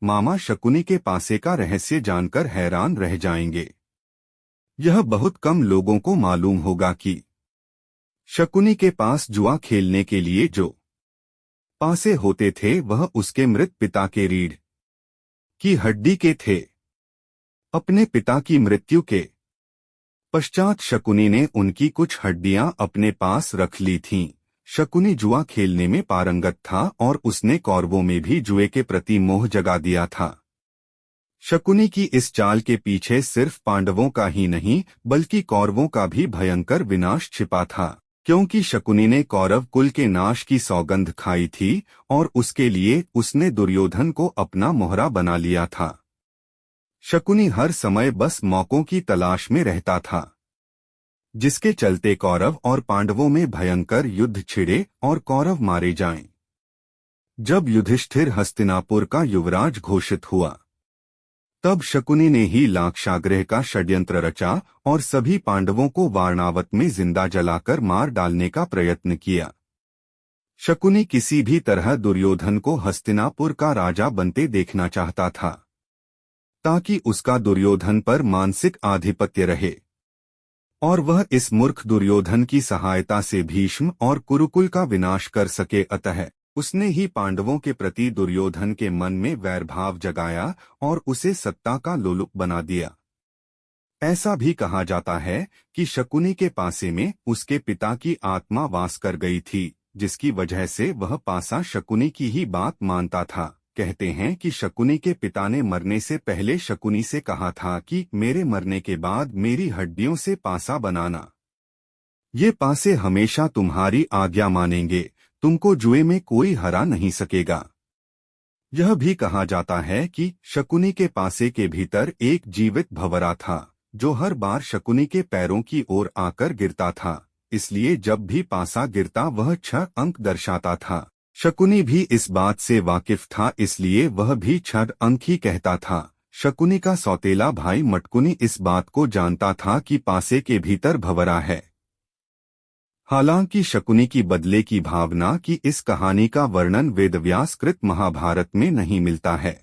मामा शकुनी के पासे का रहस्य जानकर हैरान रह जाएंगे। यह बहुत कम लोगों को मालूम होगा कि शकुनी के पास जुआ खेलने के लिए जो पासे होते थे वह उसके मृत पिता के रीढ़ की हड्डी के थे। अपने पिता की मृत्यु के पश्चात शकुनी ने उनकी कुछ हड्डियां अपने पास रख ली थीं। शकुनी जुआ खेलने में पारंगत था और उसने कौरवों में भी जुए के प्रति मोह जगा दिया था। शकुनी की इस चाल के पीछे सिर्फ पांडवों का ही नहीं बल्कि कौरवों का भी भयंकर विनाश छिपा था, क्योंकि शकुनी ने कौरव कुल के नाश की सौगंध खाई थी और उसके लिए उसने दुर्योधन को अपना मोहरा बना लिया था। शकुनी हर समय बस मौकों की तलाश में रहता था, जिसके चलते कौरव और पांडवों में भयंकर युद्ध छिड़े और कौरव मारे जाएं। जब युधिष्ठिर हस्तिनापुर का युवराज घोषित हुआ, तब शकुनी ने ही लाक्षागृह का षड्यंत्र रचा और सभी पांडवों को वारणावत में जिंदा जलाकर मार डालने का प्रयत्न किया। शकुनी किसी भी तरह दुर्योधन को हस्तिनापुर का राजा बनते देखना चाहता था, ताकि उसका दुर्योधन पर मानसिक आधिपत्य रहे और वह इस मूर्ख दुर्योधन की सहायता से भीष्म और कुरुकुल का विनाश कर सके। अतः उसने ही पांडवों के प्रति दुर्योधन के मन में वैरभाव जगाया और उसे सत्ता का लोलुप बना दिया। ऐसा भी कहा जाता है कि शकुनी के पासे में उसके पिता की आत्मा वास कर गई थी, जिसकी वजह से वह पासा शकुनी की ही बात मानता था। कहते हैं कि शकुनी के पिता ने मरने से पहले शकुनी से कहा था कि मेरे मरने के बाद मेरी हड्डियों से पासा बनाना। ये पासे हमेशा तुम्हारी आज्ञा मानेंगे, तुमको जुए में कोई हरा नहीं सकेगा। यह भी कहा जाता है कि शकुनी के पासे के भीतर एक जीवित भंवरा था, जो हर बार शकुनी के पैरों की ओर आकर गिरता था, इसलिए जब भी पासा गिरता वह 6 अंक दर्शाता था। शकुनी भी इस बात से वाकिफ था, इसलिए वह भी 6 अंक ही कहता था। शकुनी का सौतेला भाई मटकुनी इस बात को जानता था कि पासे के भीतर भंवरा है। हालांकि शकुनी की बदले की भावना की इस कहानी का वर्णन वेदव्यास कृत महाभारत में नहीं मिलता है।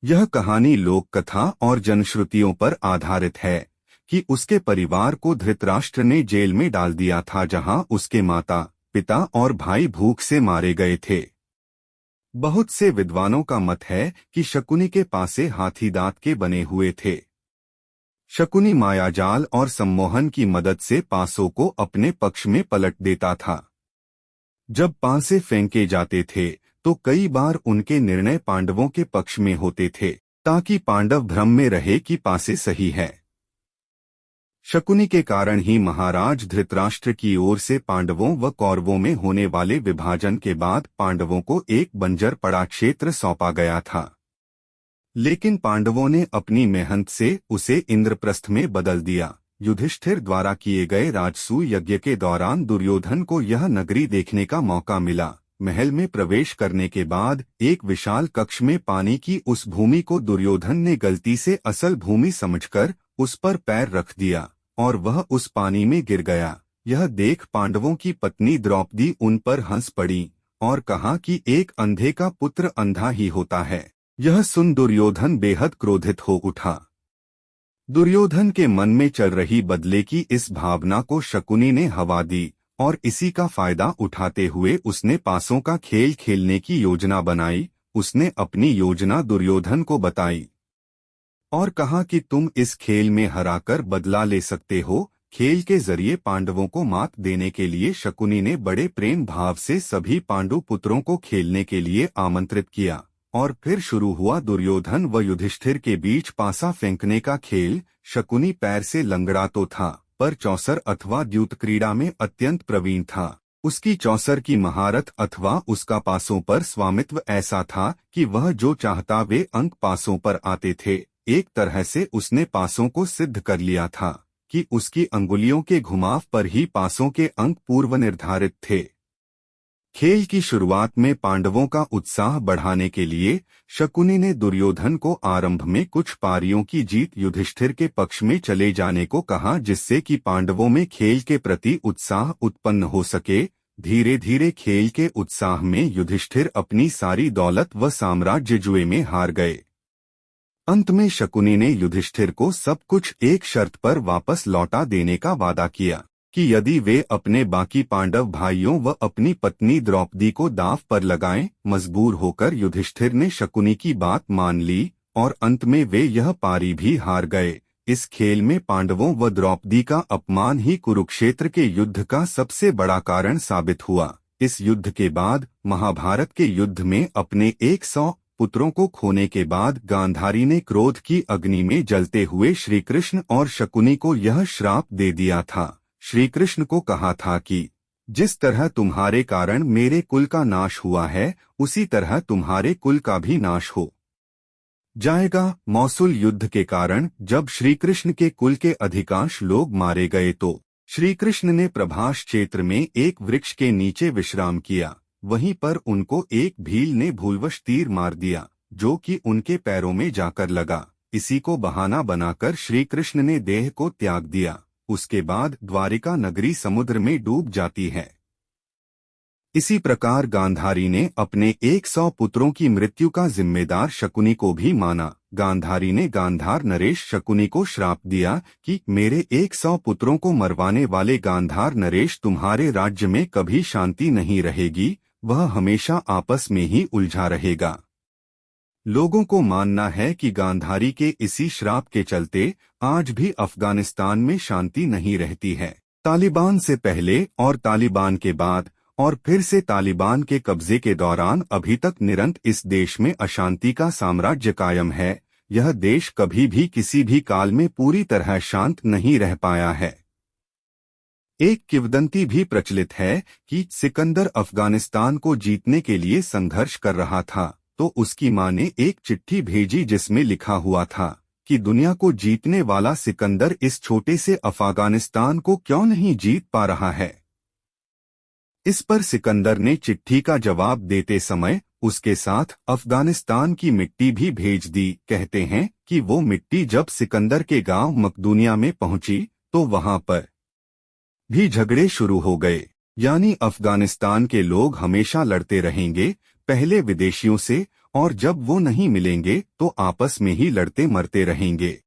यह कहानी लोक कथा और जनश्रुतियों पर आधारित है कि उसके परिवार को धृतराष्ट्र ने जेल में डाल दिया था, जहां उसके माता पिता और भाई भूख से मारे गए थे। बहुत से विद्वानों का मत है कि शकुनी के पासे हाथी दांत के बने हुए थे। शकुनी मायाजाल और सम्मोहन की मदद से पासों को अपने पक्ष में पलट देता था। जब पासे फेंके जाते थे तो कई बार उनके निर्णय पांडवों के पक्ष में होते थे, ताकि पांडव भ्रम में रहे कि पासे सही है। शकुनी के कारण ही महाराज धृतराष्ट्र की ओर से पांडवों व कौरवों में होने वाले विभाजन के बाद पांडवों को एक बंजर पड़ा क्षेत्र सौंपा गया था, लेकिन पांडवों ने अपनी मेहनत से उसे इंद्रप्रस्थ में बदल दिया। युधिष्ठिर द्वारा किए गए राजसूय यज्ञ के दौरान दुर्योधन को यह नगरी देखने का मौका मिला। महल में प्रवेश करने के बाद एक विशाल कक्ष में पानी की उस भूमि को दुर्योधन ने गलती से असल भूमि समझकर उस पर पैर रख दिया और वह उस पानी में गिर गया। यह देख पांडवों की पत्नी द्रौपदी उन पर हंस पड़ी और कहा कि एक अंधे का पुत्र अंधा ही होता है। यह सुन दुर्योधन बेहद क्रोधित हो उठा। दुर्योधन के मन में चल रही बदले की इस भावना को शकुनी ने हवा दी और इसी का फायदा उठाते हुए उसने पासों का खेल खेलने की योजना बनाई। उसने अपनी योजना दुर्योधन को बताई और कहा कि तुम इस खेल में हराकर बदला ले सकते हो। खेल के जरिए पांडवों को मात देने के लिए शकुनी ने बड़े प्रेम भाव से सभी पांडु पुत्रों को खेलने के लिए आमंत्रित किया और फिर शुरू हुआ दुर्योधन व युधिष्ठिर के बीच पासा फेंकने का खेल। शकुनी पैर से लंगड़ा तो था, पर चौसर अथवा द्यूत क्रीड़ा में अत्यंत प्रवीण था। उसकी चौसर की महारत अथवा उसका पासों पर स्वामित्व ऐसा था कि वह जो चाहता वे अंक पासों पर आते थे। एक तरह से उसने पासों को सिद्ध कर लिया था कि उसकी अंगुलियों के घुमाव पर ही पासों के अंक पूर्व निर्धारित थे। खेल की शुरुआत में पांडवों का उत्साह बढ़ाने के लिए शकुनी ने दुर्योधन को आरंभ में कुछ पारियों की जीत युधिष्ठिर के पक्ष में चले जाने को कहा, जिससे कि पांडवों में खेल के प्रति उत्साह उत्पन्न हो सके। धीरे धीरे खेल के उत्साह में युधिष्ठिर अपनी सारी दौलत व साम्राज्य जुए में हार गए। अंत में शकुनी ने युधिष्ठिर को सब कुछ एक शर्त पर वापस लौटा देने का वादा किया कि यदि वे अपने बाकी पांडव भाइयों व अपनी पत्नी द्रौपदी को दांव पर लगाएं। मजबूर होकर युधिष्ठिर ने शकुनी की बात मान ली और अंत में वे यह पारी भी हार गए। इस खेल में पांडवों व द्रौपदी का अपमान ही कुरुक्षेत्र के युद्ध का सबसे बड़ा कारण साबित हुआ। इस युद्ध के बाद महाभारत के युद्ध में अपने 100 पुत्रों को खोने के बाद गांधारी ने क्रोध की अग्नि में जलते हुए श्री कृष्ण और शकुनी को यह श्राप दे दिया था। श्री कृष्ण को कहा था कि जिस तरह तुम्हारे कारण मेरे कुल का नाश हुआ है, उसी तरह तुम्हारे कुल का भी नाश हो जाएगा। मौसूल युद्ध के कारण जब श्री कृष्ण के कुल के अधिकांश लोग मारे गए तो श्री कृष्ण ने प्रभास क्षेत्र में एक वृक्ष के नीचे विश्राम किया। वहीं पर उनको एक भील ने भूलवश तीर मार दिया जो कि उनके पैरों में जाकर लगा। इसी को बहाना बनाकर श्री कृष्ण ने देह को त्याग दिया। उसके बाद द्वारिका नगरी समुद्र में डूब जाती है। इसी प्रकार गांधारी ने अपने 100 पुत्रों की मृत्यु का जिम्मेदार शकुनी को भी माना। गांधारी ने गांधार नरेश शकुनी को श्राप दिया कि मेरे 100 पुत्रों को मरवाने वाले गांधार नरेश तुम्हारे राज्य में कभी शांति नहीं रहेगी, वह हमेशा आपस में ही उलझा रहेगा। लोगों को मानना है कि गांधारी के इसी श्राप के चलते आज भी अफगानिस्तान में शांति नहीं रहती है। तालिबान से पहले और तालिबान के बाद और फिर से तालिबान के कब्जे के दौरान अभी तक निरंतर इस देश में अशांति का साम्राज्य कायम है। यह देश कभी भी किसी भी काल में पूरी तरह शांत नहीं रह पाया है। एक किंवदंती भी प्रचलित है कि सिकंदर अफगानिस्तान को जीतने के लिए संघर्ष कर रहा था, तो उसकी मां ने एक चिट्ठी भेजी जिसमें लिखा हुआ था कि दुनिया को जीतने वाला सिकंदर इस छोटे से अफगानिस्तान को क्यों नहीं जीत पा रहा है। इस पर सिकंदर ने चिट्ठी का जवाब देते समय उसके साथ अफगानिस्तान की मिट्टी भी भेज दी। कहते हैं कि वो मिट्टी जब सिकंदर के गांव मकदूनिया में पहुंची तो वहां पर भी झगड़े शुरू हो गए। यानी अफगानिस्तान के लोग हमेशा लड़ते रहेंगे, पहले विदेशियों से, और जब वो नहीं मिलेंगे तो आपस में ही लड़ते मरते रहेंगे।